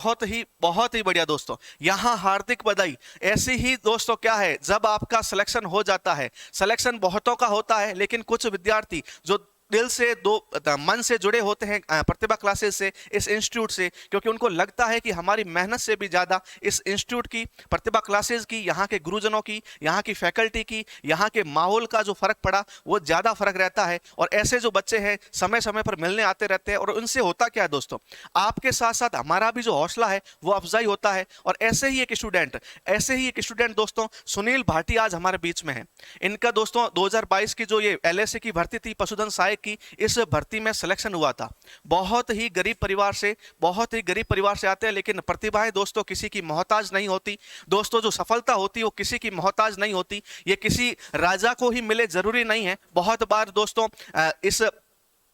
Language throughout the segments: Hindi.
बहुत ही बढ़िया दोस्तों, यहाँ हार्दिक बधाई। ऐसे ही दोस्तों क्या है, जब आपका सिलेक्शन हो जाता है, सिलेक्शन बहुतों का होता है, लेकिन कुछ विद्यार्थी जो दिल से मन से जुड़े होते हैं प्रतिभा क्लासेस से, इस इंस्टीट्यूट से, क्योंकि उनको लगता है कि हमारी मेहनत से भी ज्यादा इस इंस्टीट्यूट की, प्रतिभा क्लासेस की, यहाँ के गुरुजनों की, यहाँ की फैकल्टी की, यहाँ के माहौल का जो फर्क पड़ा वो ज्यादा फर्क रहता है। और ऐसे जो बच्चे हैं समय समय पर मिलने आते रहते हैं, और उनसे होता क्या है दोस्तों, आपके साथ साथ हमारा भी जो हौसला है वो अफजाई होता है। और ऐसे ही एक स्टूडेंट दोस्तों सुनील भाटी आज हमारे बीच में है। इनका दोस्तों 2022 की जो ये एलएसए की भर्ती थी, पशुधन सहायक की, इस भर्ती में सिलेक्शन हुआ था। बहुत ही गरीब परिवार से आते हैं, लेकिन प्रतिभाएं दोस्तों किसी की मोहताज नहीं होती। दोस्तों जो सफलता होती है वो किसी की मोहताज नहीं होती। ये किसी राजा को ही मिले जरूरी नहीं है। बहुत बार दोस्तों इस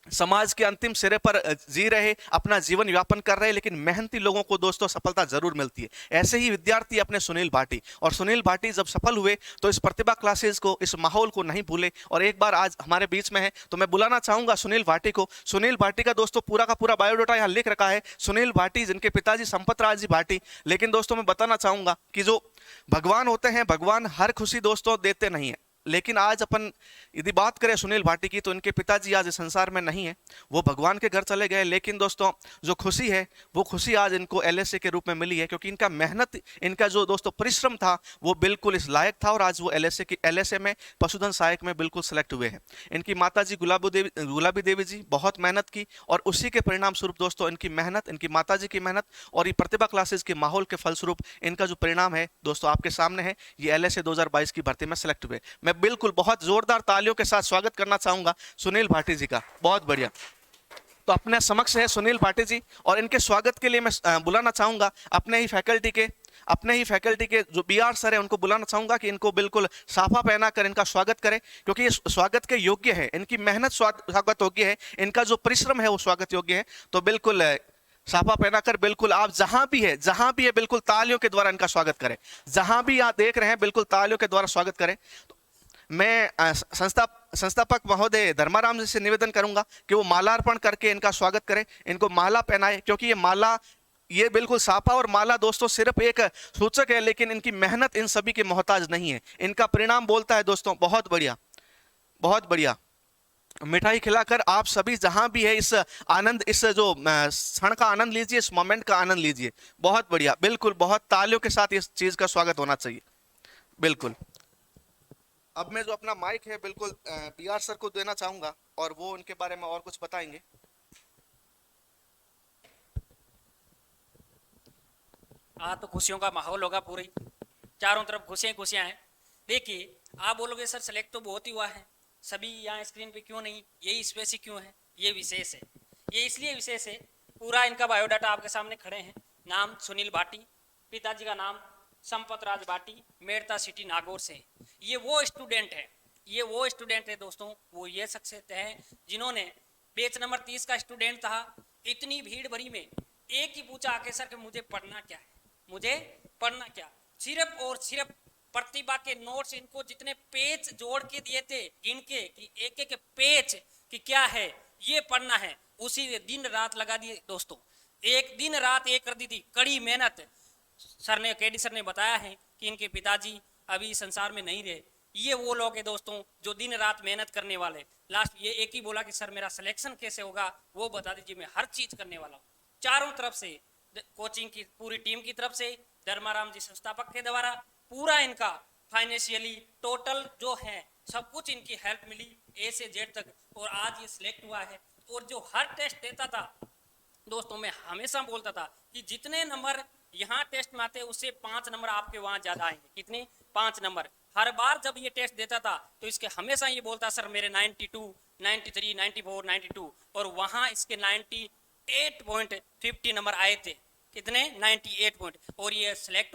समाज के अंतिम सिरे पर जी रहे, अपना जीवन यापन कर रहे, लेकिन मेहनती लोगों को दोस्तों सफलता जरूर मिलती है। ऐसे ही विद्यार्थी अपने सुनील भाटी, और सुनील भाटी जब सफल हुए तो इस प्रतिभा क्लासेस को, इस माहौल को नहीं भूले, और एक बार आज हमारे बीच में है तो मैं बुलाना चाहूंगा सुनील भाटी को। सुनील भाटी का दोस्तों पूरा का पूरा बायोडाटा यहाँ लिख रखा है। सुनील भाटी जिनके पिताजी संपत राज जी भाटी। लेकिन दोस्तों मैं बताना चाहूंगा कि जो भगवान होते हैं, भगवान हर खुशी दोस्तों देते नहीं है। लेकिन आज अपन यदि बात करें सुनील भाटी की, तो इनके पिताजी आज इस संसार में नहीं है, वो भगवान के घर चले गए। लेकिन दोस्तों जो खुशी है वो खुशी आज इनको एलएसए के रूप में मिली है, क्योंकि इनका मेहनत, इनका जो दोस्तों परिश्रम था वो बिल्कुल इस लायक था, और आज वो एलएसए में पशुधन सहायक में बिल्कुल सेलेक्ट हुए हैं। इनकी माता जी गुलाबी देवी जी बहुत मेहनत की, और उसी के परिणाम स्वरूप दोस्तों इनकी मेहनत, इनकी माता जी की मेहनत और ये प्रतिभा क्लासेस के माहौल के फलस्वरूप इनका जो परिणाम है दोस्तों आपके सामने है। ये एलएसए 2022 की भर्ती में सेलेक्ट हुए। मैं बिल्कुल बहुत जोरदार तालियों के साथ स्वागत करना चाहूंगा सुनील भाटी जी का। बहुत बढ़िया। तो अपने समक्ष है सुनील भाटी जी, और इनके स्वागत के लिए मैं बुलाना चाहूंगा अपने ही फैकल्टी के जो बीआर सर है, उनको बुलाना चाहूंगा कि इनको बिल्कुल साफा पहनाकर इनका स्वागत करें, क्योंकि ये स्वागत के योग्य है। इनकी मेहनत स्वागत योग्य है, इनका जो परिश्रम है वो स्वागत योग्य है। तो बिल्कुल साफा पहनाकर बिल्कुल आप जहां भी है बिल्कुल तालियों के द्वारा इनका स्वागत करें। जहां भी आप देख रहे हैं बिल्कुल तालियों के द्वारा स्वागत करें। तो मैं संस्थापक महोदय धर्माराम जी से निवेदन करूंगा कि वो मालार्पण करके इनका स्वागत करें, इनको माला पहनाए, क्योंकि ये बिल्कुल साफा और माला दोस्तों सिर्फ एक सूचक है, लेकिन इनकी मेहनत इन सभी के मोहताज नहीं है। इनका परिणाम बोलता है दोस्तों। बहुत बढ़िया, बहुत बढ़िया। मिठाई खिलाकर आप सभी जहां भी है इस जो क्षण का आनंद लीजिए, इस मोमेंट का आनंद लीजिए। बहुत बढ़िया, बिल्कुल बहुत तालियों के साथ इस चीज का स्वागत होना चाहिए। बिल्कुल। अब मैं जो अपना माइक है बिल्कुल बीआर सर को देना चाहूंगा, और वो उनके बारे में और कुछ बताएंगे। हाँ, तो खुशियों का माहौल होगा पूरी, चारों तरफ खुशियां खुशियां हैं। देखिए, आप बोलोगे सर सेलेक्ट तो बहुत ही हुआ है, सभी यहाँ स्क्रीन पे क्यों नहीं, यही स्पेसिफिक क्यों है? ये विशेष है, ये इसलिए विशेष है, पूरा इनका बायोडाटा आपके सामने खड़े हैं। नाम सुनील भाटी, पिताजी का नाम संपत राज भाटी, मेड़ता सिटी नागौर से। ये वो स्टूडेंट है दोस्तों, वो ये शख्सियत है जिन्होंने पेज नंबर 30 का स्टूडेंट था, इतनी भीड़ भरी में एक ही पूछा आके सर कि मुझे पढ़ना क्या है, मुझे पढ़ना क्या। सिर्फ और सिर्फ प्रतिभा के नोट्स इनको जितने पेज जोड़ के दिए थे, इनके कि एक एक पेज कि क्या है ये पढ़ना है, उसी दिन रात लगा दिए दोस्तों। एक दिन रात एक कर दी थी, कड़ी मेहनत। केडी सर ने बताया है कि इनके पिताजी अभी संसार में नहीं रहे। ये वो लोग हैं दोस्तों जो दिन रात मेहनत करने वाले। लास्ट ये एक ही बोला कि सर मेरा सिलेक्शन कैसे होगा वो बता दीजिए, मैं हर चीज करने वाला हूँ। चारों तरफ से, कोचिंग की पूरी टीम की तरफ से, धर्माराम जी संस्थापक के द्वारा पूरा इनका फाइनेंशियली टोटल जो है सब कुछ इनकी हेल्प मिली ए से जेड तक, और आज ये सिलेक्ट हुआ है। और जो हर टेस्ट देता था दोस्तों, मैं हमेशा बोलता था कि जितने नंबर यहाँ टेस्ट में आते उससे 5 नंबर आपके वहां ज्यादा आएंगे। कितने? 5 नंबर। हर बार जब ये टेस्ट देता था तो इसके हमेशा ये बोलता सर मेरे 92, 93, 94, 92, और वहां इसके 98.50 नंबर आए थे। कितने? 98 पॉइंट। और ये सिलेक्ट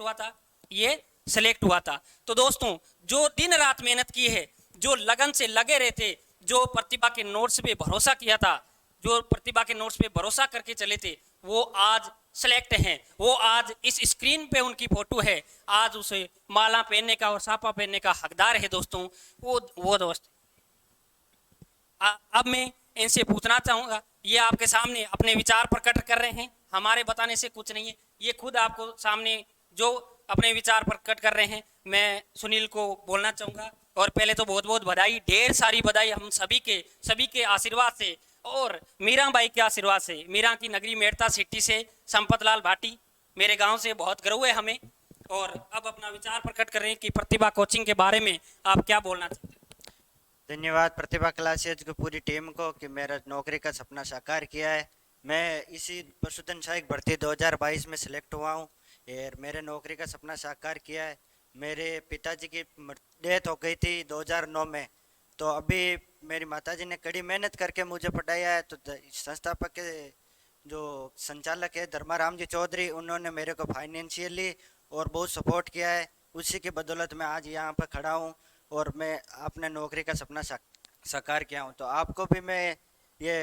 हुआ था। तो दोस्तों जो दिन रात मेहनत की है, जो लगन से लगे रहे थे, जो प्रतिभा के नोट्स पे भरोसा किया था, जो प्रतिभा के नोट्स पे भरोसा करके चले थे, वो आज सेलेक्ट हैं। वो आज इस स्क्रीन पे उनकी फोटो है, आज उसे माला पहनने का और साफा पहनने का हकदार है दोस्तों वो दोस्त। अब मैं इनसे पूछना चाहूंगा, ये आपके सामने अपने विचार प्रकट कर रहे हैं, हमारे बताने से कुछ नहीं है, ये खुद आपको सामने जो अपने विचार प्रकट कर रहे हैं। मैं सुनील को बोलना चाहूँगा, और पहले तो बहुत बहुत बधाई, ढेर सारी बधाई हम सभी के आशीर्वाद से और मीरा बाई के आशीर्वाद से, मीरा की नगरी मेड़ता सिटी से संपत लाल भाटी, मेरे गांव से बहुत गर्व है हमें। और अब अपना विचार प्रकट कर रहे हैं कि प्रतिभा कोचिंग के बारे में आप क्या बोलना चाहते हैं। धन्यवाद प्रतिभा क्लासेज की पूरी टीम को कि मेरा नौकरी का सपना साकार किया है। मैं इसी पशुधन सहायक भर्ती 2022 में सिलेक्ट हुआ हूँ और मेरे नौकरी का सपना साकार किया है। मेरे पिताजी की डेथ हो गई थी 2009 में, तो अभी मेरी माताजी ने कड़ी मेहनत करके मुझे पढ़ाया है। तो संस्थापक के जो संचालक है धर्माराम जी चौधरी, उन्होंने मेरे को फाइनेंशियली और बहुत सपोर्ट किया है। उसी की बदौलत मैं आज यहाँ पर खड़ा हूँ और मैं अपने नौकरी का सपना साकार किया हूँ। तो आपको भी मैं ये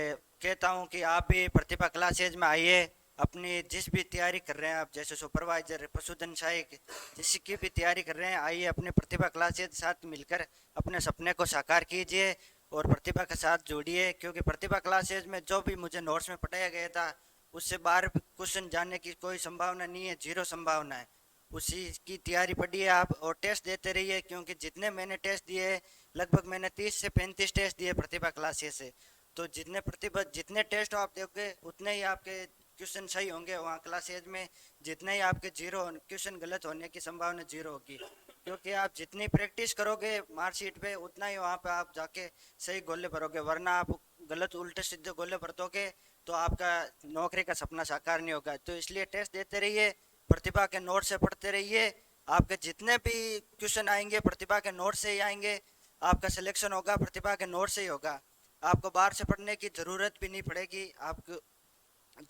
कहता हूँ कि आप भी प्रतिभा क्लासेज में आइए, अपनी जिस भी तैयारी कर रहे हैं आप, जैसे सुपरवाइजर, पशुधन सहायक, जिसकी भी तैयारी कर रहे हैं, आइए अपने प्रतिभा क्लासेज साथ मिलकर अपने सपने को साकार कीजिए और प्रतिभा के साथ जुड़िए। क्योंकि प्रतिभा क्लासेज में जो भी मुझे नोट्स में पढ़ाया गया था उससे बाहर क्वेश्चन जानने की कोई संभावना नहीं है, जीरो संभावना है। उसी की तैयारी पढ़िए आप और टेस्ट देते रहिए, क्योंकि जितने मैंने टेस्ट दिए, लगभग मैंने 30 से 35 टेस्ट दिए प्रतिभा क्लासेस से। तो जितने टेस्ट आप दोगे उतने ही आपके क्वेश्चन सही होंगे वहाँ क्लासेज में, जितने ही आपके जीरो क्वेश्चन गलत होने की संभावना जीरो होगी। क्योंकि आप जितनी प्रैक्टिस करोगे मार्कशीट पे, उतना ही वहाँ पे आप जाके सही गोले भरोगे, वरना आप गलत उल्टे सीधे गोले भर दोगे तो आपका नौकरी का सपना साकार नहीं होगा। तो इसलिए टेस्ट देते रहिए, प्रतिभा के नोट से पढ़ते रहिए। आपके जितने भी क्वेश्चन आएंगे प्रतिभा के नोट से ही आएंगे, आपका सिलेक्शन होगा प्रतिभा के नोट से ही होगा। आपको बाहर से पढ़ने की ज़रूरत भी नहीं पड़ेगी। आपको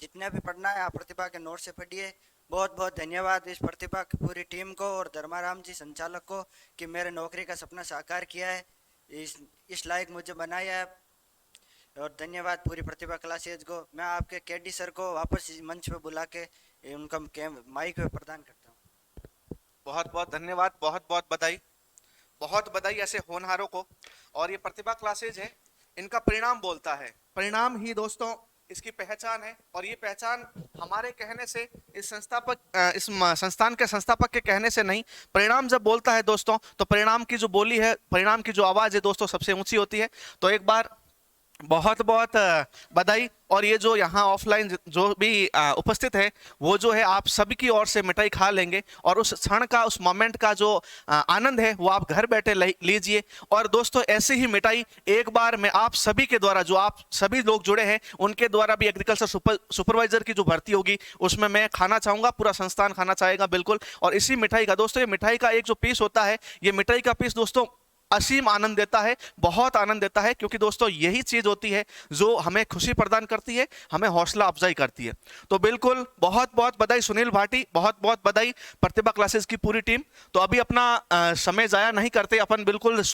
जितने भी पढ़ना है आप प्रतिभा के नोट से पढ़िए। बहुत बहुत धन्यवाद इस प्रतिभा की पूरी टीम को और धर्माराम जी संचालक को कि मेरे नौकरी का सपना साकार किया है, इस लायक मुझे बनाया है। और धन्यवाद पूरी प्रतिभा क्लासेज को। मैं आपके केडी सर को वापस इस मंच पे बुला के उनका माइक पे प्रदान करता हूँ। बहुत बहुत धन्यवाद, बहुत बहुत बधाई ऐसे होनहारों को। और ये प्रतिभा क्लासेज है, इनका परिणाम बोलता है, परिणाम ही दोस्तों इसकी पहचान है। और ये पहचान हमारे कहने से, इस संस्थान के संस्थापक के कहने से नहीं, परिणाम जब बोलता है दोस्तों तो परिणाम की जो बोली है, परिणाम की जो आवाज है दोस्तों सबसे ऊंची होती है। तो एक बार बहुत बहुत बधाई। और ये जो यहाँ ऑफलाइन जो भी उपस्थित है वो जो है आप सभी की ओर से मिठाई खा लेंगे और उस क्षण का, उस मोमेंट का जो आनंद है वो आप घर बैठे लीजिए। और दोस्तों ऐसी ही मिठाई एक बार मैं आप सभी के द्वारा, जो आप सभी लोग जुड़े हैं उनके द्वारा भी एग्रीकल्चर सुपरवाइजर की जो भर्ती होगी उसमें मैं खाना चाहूँगा, पूरा संस्थान खाना चाहेगा बिल्कुल। और इसी मिठाई का दोस्तों, ये मिठाई का एक जो पीस होता है, ये मिठाई का पीस दोस्तों असीम आनंद देता है, बहुत आनंद देता है। क्योंकि दोस्तों यही चीज होती है जो हमें खुशी प्रदान करती है, हमें हौसला अफजाई करती है। तो बिल्कुल बहुत बहुत बधाई सुनील भाटी, बहुत बहुत बधाई प्रतिभा क्लासेस की पूरी टीम। तो अभी अपना समय जाया नहीं करते, अपन बिल्कुल